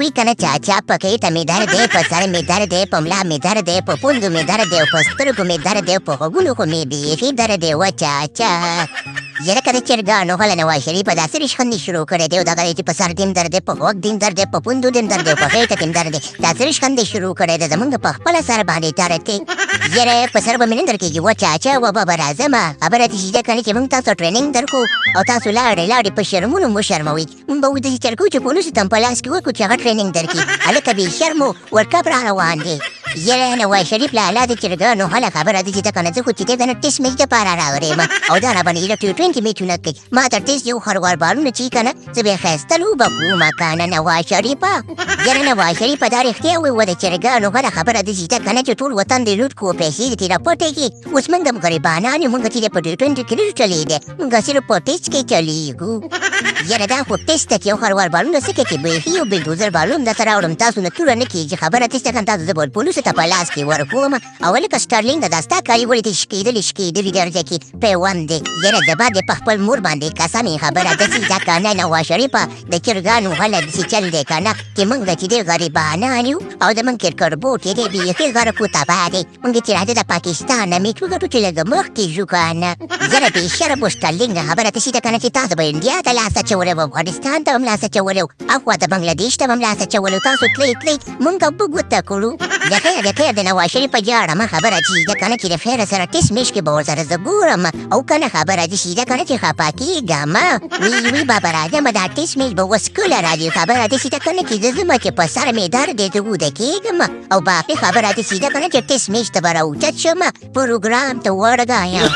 وی کنه چاچا په کې ته مې درد دی په سر مې درد دی په ملا مې درد دی په پوندو مې درد دی په سترګو مې درد دی په غوږونو خو مې بیخي درد دی و چاچا یاره که د چرګانو هله نواز شریفه داسې ریشخندي شروع کړی دی او دغه دی چې په سر دې درد دی په غوږ دې درد دی په پوندو دې درد دی په غېږه دې درد دی داسې ریشخندي شروع کړی دی زمونږ په خپله سر باندې درد دی یاره په سر به مې نه درکېږي و چاچا و بابا راځمه خبره دې شي ده که نه چې موږ تاسو ټرېننګ درکړو او تاسو لاړې په شرمونو مو شرموئ موږ به وداسې چل کوو چې پولیسو ته هم په لاس کې ورکړو چې هغه ټرېننګ درکړي هلکه بې شرمو ورکب را روان دی یاره نواز شریف له الله د چرګانو هله خبره ده چې ته که نه زه خو چې دی که نه ټېسټ میچ دپاره راغلی یم او دا راباندې د T20 میچونه کوي ما ته ټېسټ یو خروار بالونه چې که نه زه بیا ښایسته لوبه کومه که نه نواز شریفه یاره نواز شریفه دا رښتیا وویل د چرګانو هله خبره ده چې ته که نه چې ټول وطن دې لوټ کړو پیسې دې ترې راپورته کړي اوس موږ هم غریبانان یو موږ چې دی په T20 کې نه چلېږي موږ صرف په ټېسټ کې چلېږو یاره دا خو ټېسټ ته چې یو خروار بالونه څه کوي چې بیخي یو بلډوزر بالون درته راوړم تاسو نه توره نه کېږي خبره ټېسټ ته تاسو زه به پولیسو ته په لاس کې ورکوم او لکه سټارلینګ دا ستا کاري ولې ته شکېدلې درجه کې پیوند دی یاره زه به دې په خپل مور باندې قسم یې خبره داسې ده که نه نواز شریفه د چرګانو هله داسې چل دی که نه چې موږ چې دی غریبانان یو او زموږ کرکټبورډ چې دی بیخي غرق و تباه دی موږ چې راځو د پاکستان نه میچ وګټو چې لږ مخکې ځو که نه یاره بېشرمو سټارلینګ خبره داسې ده که نه چې تاسو به انډیا ته لاس اچولی و افغانستان ته هم لاس اچولی و اخوا د بنګلادیش ته هم لاس اچولی و تاسو تلئ موږ هم په ګوته کړو د خیر د نواز شریف په جاړه مه خبره چې ده که نه چې د خیره سره ټېسټ میچ کې به ورسره زه ګورم او که نه خبره دې شي ده که نه چې خفه کېږم وی بابا راځم دا ټېسټ میچ به اوس کله راځي خبره دې شي ده که نه چې زه ځم چې په سر مې درد دی زه ویده کېږم او باقي خبره دې شي ده که نه چې ټېسټ میچ ته به راوچت شم پروګرام ته ورګایم